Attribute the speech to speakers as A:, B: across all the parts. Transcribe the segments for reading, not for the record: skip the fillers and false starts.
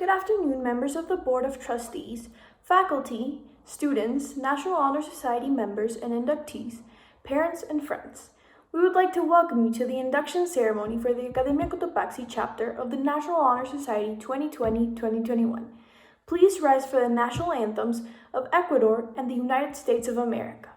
A: Good afternoon, members of the Board of Trustees, faculty, students, National Honor Society members and inductees, parents, and friends. We would like to welcome you to the induction ceremony for the Academia Cotopaxi chapter of the National Honor Society 2020-2021. Please rise for the national anthems of Ecuador and the United States of America.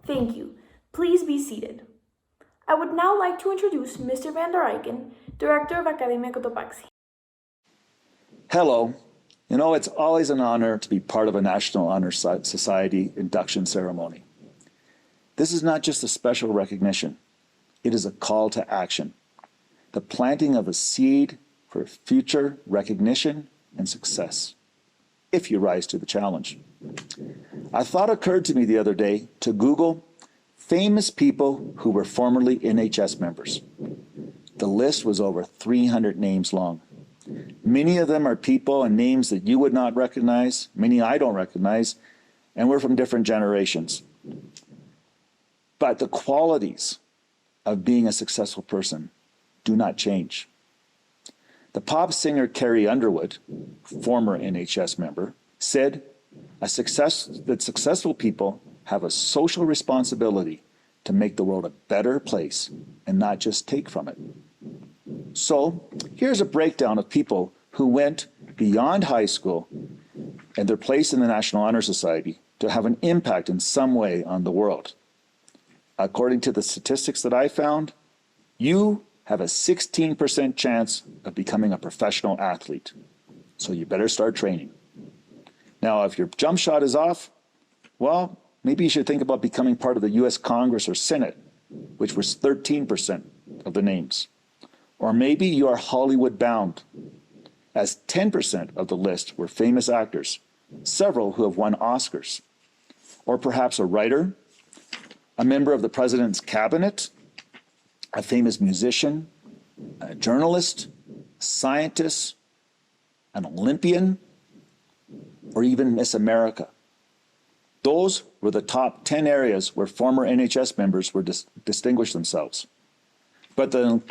A: Thank you. Please be seated. I would now like to introduce Mr. Van der Eycken, Director of Academia Cotopaxi.
B: Hello. You know, it's always an honor to be part of a National Honor Society induction ceremony. This is not just a special recognition. It is a call to action, the planting of a seed for future recognition and success, if you rise to the challenge. A thought occurred to me the other day to Google famous people who were formerly NHS members. The list was over 300 names long. Many of them are people and names that you would not recognize, many I don't recognize, and we're from different generations. But the qualities of being a successful person do not change. The pop singer Carrie Underwood, former NHS member, said that successful people have a social responsibility to make the world a better place and not just take from it. So here's a breakdown of people who went beyond high school and their place in the National Honor Society to have an impact in some way on the world. According to the statistics that I found, you have a 16% chance of becoming a professional athlete. So you better start training. Now, if your jump shot is off, well, maybe you should think about becoming part of the US Congress or Senate, which was 13% of the names. Or maybe you are Hollywood bound, as 10% of the list were famous actors, several who have won Oscars. Or perhaps a writer, a member of the president's cabinet, a famous musician, a journalist, a scientist, an Olympian, or even Miss America. Those were the top 10 areas where former NHS members were distinguished themselves. But the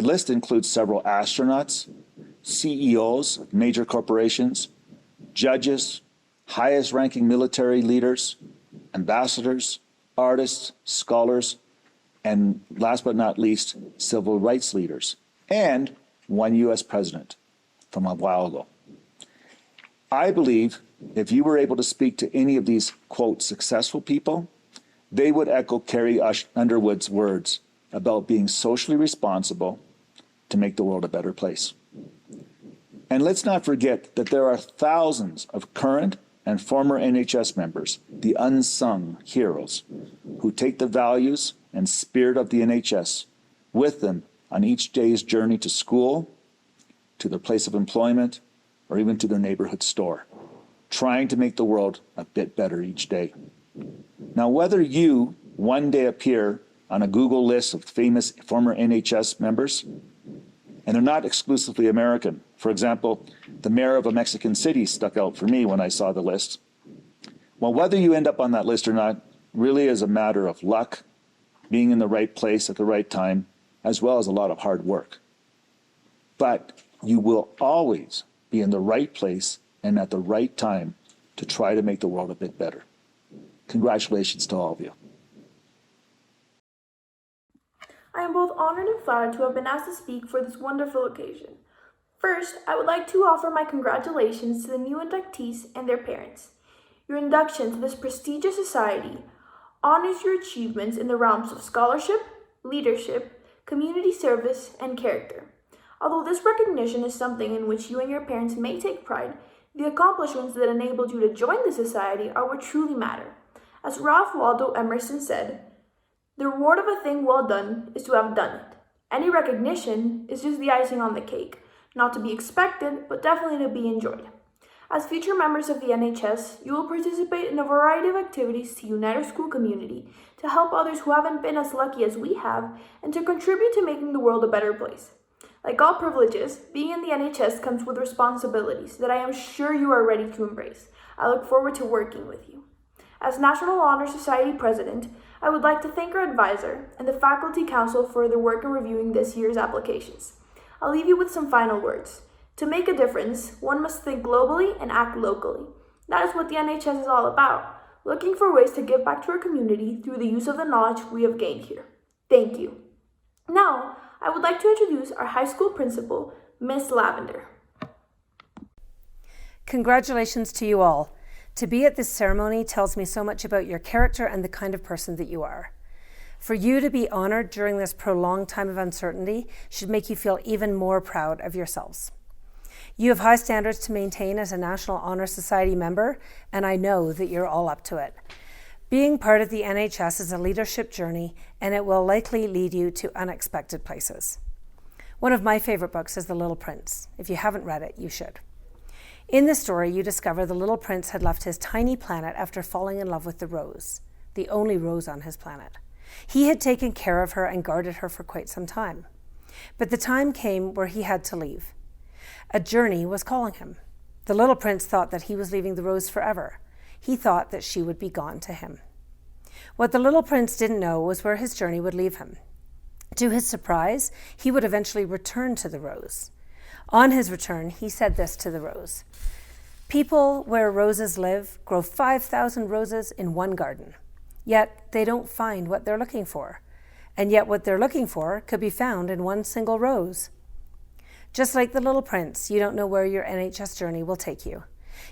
B: list includes several astronauts, CEOs of major corporations, judges, highest-ranking military leaders, ambassadors, artists, scholars, and last but not least, civil rights leaders, and one US president from a while ago. I believe if you were able to speak to any of these, quote, successful people, they would echo Carrie Underwood's words about being socially responsible to make the world a better place. And let's not forget that there are thousands of current and former NHS members, the unsung heroes, who take the values and spirit of the NHS with them on each day's journey to school, to their place of employment, or even to their neighborhood store, trying to make the world a bit better each day. Now, whether you one day appear on a Google list of famous former NHS members, and they're not exclusively American. For example, the mayor of a Mexican city stuck out for me when I saw the list. Well, whether you end up on that list or not really is a matter of luck, being in the right place at the right time, as well as a lot of hard work. But you will always be in the right place and at the right time to try to make the world a bit better. Congratulations to all of you.
A: I am both honored and flattered to have been asked to speak for this wonderful occasion. First, I would like to offer my congratulations to the new inductees and their parents. Your induction to this prestigious society honors your achievements in the realms of scholarship, leadership, community service, and character. Although this recognition is something in which you and your parents may take pride, the accomplishments that enabled you to join the society are what truly matter. As Ralph Waldo Emerson said, "The reward of a thing well done is to have done it. Any recognition is just the icing on the cake, not to be expected, but definitely to be enjoyed." As future members of the NHS, you will participate in a variety of activities to unite our school community, to help others who haven't been as lucky as we have, and to contribute to making the world a better place. Like all privileges, being in the NHS comes with responsibilities that I am sure you are ready to embrace. I look forward to working with you. As National Honor Society President, I would like to thank our advisor and the Faculty Council for their work in reviewing this year's applications. I'll leave you with some final words. To make a difference, one must think globally and act locally. That is what the NHS is all about, looking for ways to give back to our community through the use of the knowledge we have gained here. Thank you. Now, I would like to introduce our high school principal, Miss Lavender.
C: Congratulations to you all. To be at this ceremony tells me so much about your character and the kind of person that you are. For you to be honored during this prolonged time of uncertainty should make you feel even more proud of yourselves. You have high standards to maintain as a National Honor Society member, and I know that you're all up to it. Being part of the NHS is a leadership journey, and it will likely lead you to unexpected places. One of my favorite books is The Little Prince. If you haven't read it, you should. In the story, you discover the little prince had left his tiny planet after falling in love with the rose, the only rose on his planet. He had taken care of her and guarded her for quite some time. But the time came where he had to leave. A journey was calling him. The little prince thought that he was leaving the rose forever. he thought that she would be gone to him. What the little prince didn't know was where his journey would leave him. To his surprise, he would eventually return to the rose. On his return, he said this to the rose: "People where roses live grow 5,000 roses in one garden, yet they don't find what they're looking for. And yet what they're looking for could be found in one single rose." Just like the little prince, you don't know where your NHS journey will take you.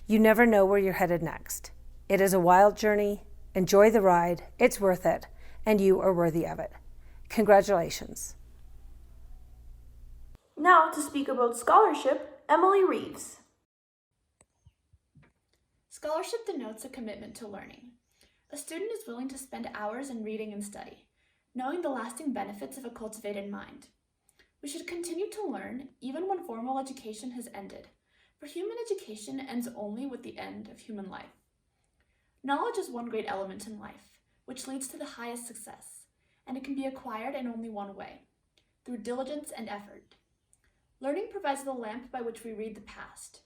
C: You never know where you're headed next. It is a wild journey. Enjoy the ride. It's worth it, and you are worthy of it. Congratulations.
A: Now to speak about scholarship, Emily Reeves.
D: Scholarship denotes a commitment to learning. A student is willing to spend hours in reading and study, knowing the lasting benefits of a cultivated mind. We should continue to learn even when formal education has ended, for human education ends only with the end of human life. Knowledge is one great element in life, which leads to the highest success, and it can be acquired in only one way, through diligence and effort. Learning provides the lamp by which we read the past.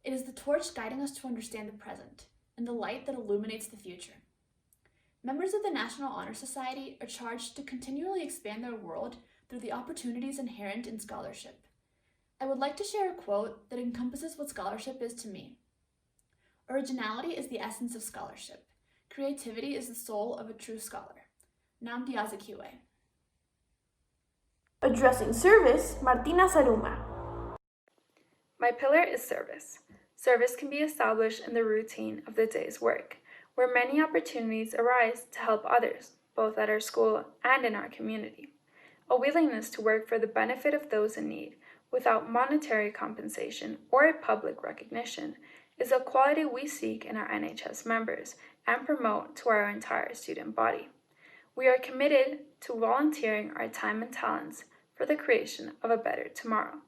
D: It is the torch guiding us to understand the present, and the light that illuminates the future. Members of the National Honor Society are charged to continually expand their world through the opportunities inherent in scholarship. I would like to share a quote that encompasses what scholarship is to me. "Originality is the essence of scholarship. Creativity is the soul of a true scholar." Nnamdi Azikiwe.
A: Addressing service, Martina Saruma.
E: My pillar is service. Service can be established in the routine of the day's work, where many opportunities arise to help others, both at our school and in our community. A willingness to work for the benefit of those in need without monetary compensation or public recognition is a quality we seek in our NHS members and promote to our entire student body. We are committed to volunteering our time and talents for the creation of a better tomorrow.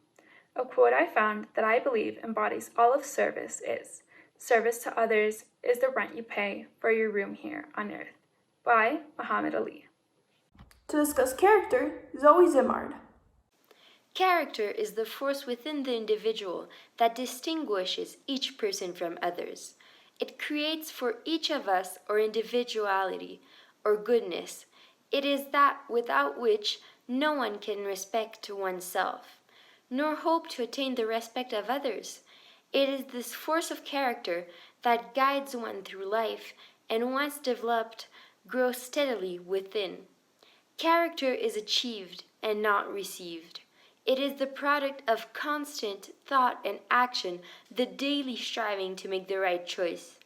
E: A quote I found that I believe embodies all of service is, "Service to others is the rent you pay for your room here on earth," by Muhammad Ali.
A: To discuss character, Zoe Zimard.
F: Character is the force within the individual that distinguishes each person from others. It creates for each of us our individuality or goodness. It is that without which no one can respect oneself, nor hope to attain the respect of others. It is this force of character that guides one through life and once developed, grows steadily within. Character is achieved and not received. It is the product of constant thought and action, the daily striving to make the right choice.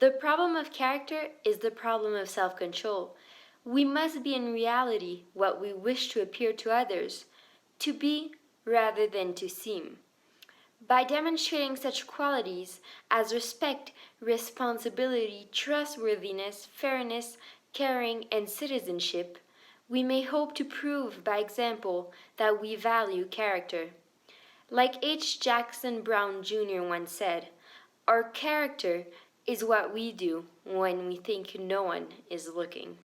F: The problem of character is the problem of self-control. We must be in reality what we wish to appear to others, to be rather than to seem. By demonstrating such qualities as respect, responsibility, trustworthiness, fairness, caring, and citizenship, we may hope to prove by example that we value character. Like H. Jackson Brown Jr. once said, "Our character is what we do when we think no one is looking."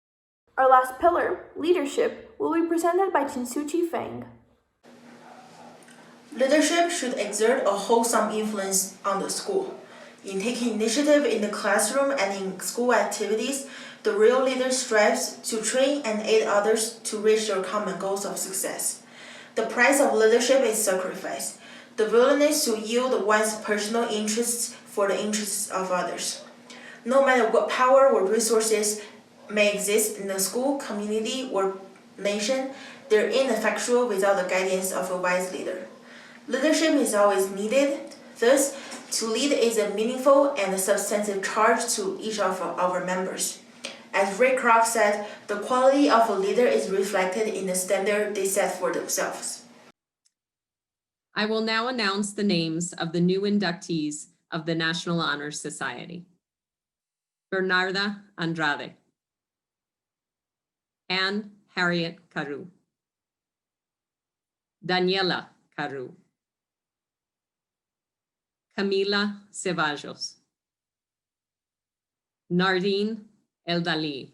A: Our last pillar, leadership, will be presented by Chinsuchi Fang.
G: Leadership should exert a wholesome influence on the school. In taking initiative in the classroom and in school activities, the real leader strives to train and aid others to reach their common goals of success. The price of leadership is sacrifice, the willingness to yield one's personal interests for the interests of others. No matter what power or resources may exist in the school, community, or nation, they're ineffectual without the guidance of a wise leader. Leadership is always needed. Thus, to lead is a meaningful and substantive charge to each of our members. As Ray Kroc said, the quality of a leader is reflected in the standard they set for themselves.
H: I will now announce the names of the new inductees of the National Honor Society. Bernarda Andrade. Anne Harriet Carew. Daniela Carew. Camila Ceballos. Nardine Eldali.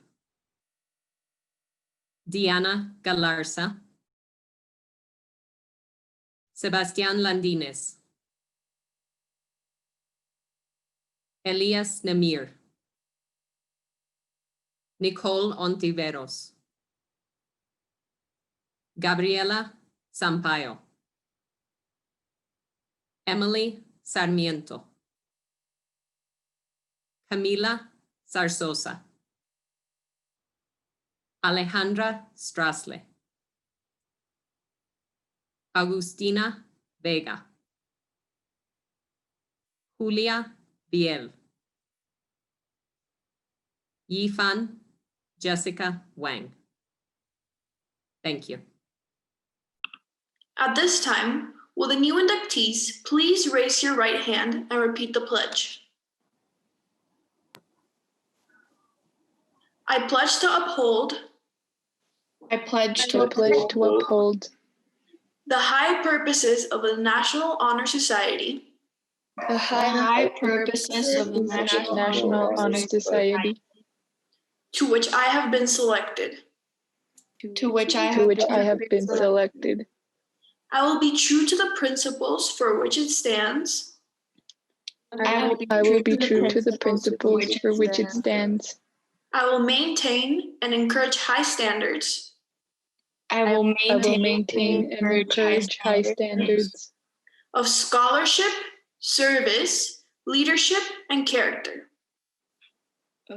H: Diana Galarza. Sebastián Landines. Elias Nemir. Nicole Ontiveros, Gabriela Sampaio, Emily Sarmiento, Camila Zarzosa, Alejandra Strasle, Agustina Vega, Julia Biel, Yifan Jessica Wang. Thank you.
A: At this time, will the new inductees please raise your right hand and repeat the pledge? I pledge to uphold
E: I pledge to uphold
A: the high purposes of the National Honor Society
E: the high purposes of the National Honor Society,
A: to which I have been selected.
E: to which I have been selected.
A: I will be true to the principles for which it stands,
E: I will be true to the principles for which it stands.
A: I will maintain and encourage high standards
E: I will maintain and encourage high standards
A: of scholarship, service, leadership, and character.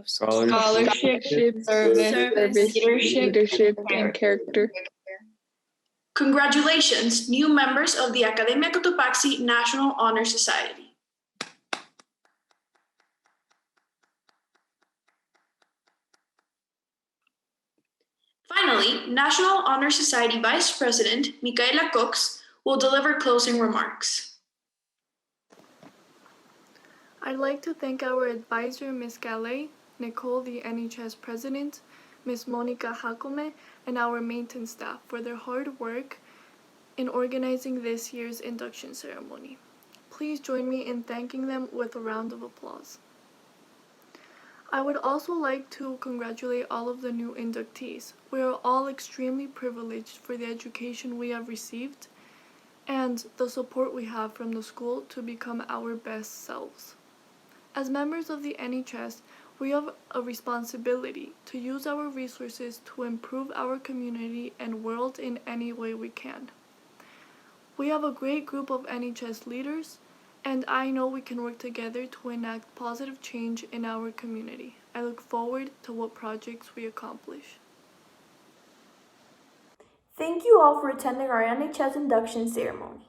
E: scholarship, service, leadership, and character.
A: Congratulations, new members of the Academia Cotopaxi National Honor Society. Finally, National Honor Society Vice President Micaela Cox will deliver closing remarks.
I: I'd like to thank our advisor, Ms. Gallet, Nicole, the NHS President, Ms. Monica Jacome, and our maintenance staff for their hard work in organizing this year's induction ceremony. Please join me in thanking them with a round of applause. I would also like to congratulate all of the new inductees. We are all extremely privileged for the education we have received and the support we have from the school to become our best selves. As members of the NHS, we have a responsibility to use our resources to improve our community and world in any way we can. We have a great group of NHS leaders, and I know we can work together to enact positive change in our community. I look forward to what projects we accomplish.
A: Thank you all for attending our NHS induction ceremony.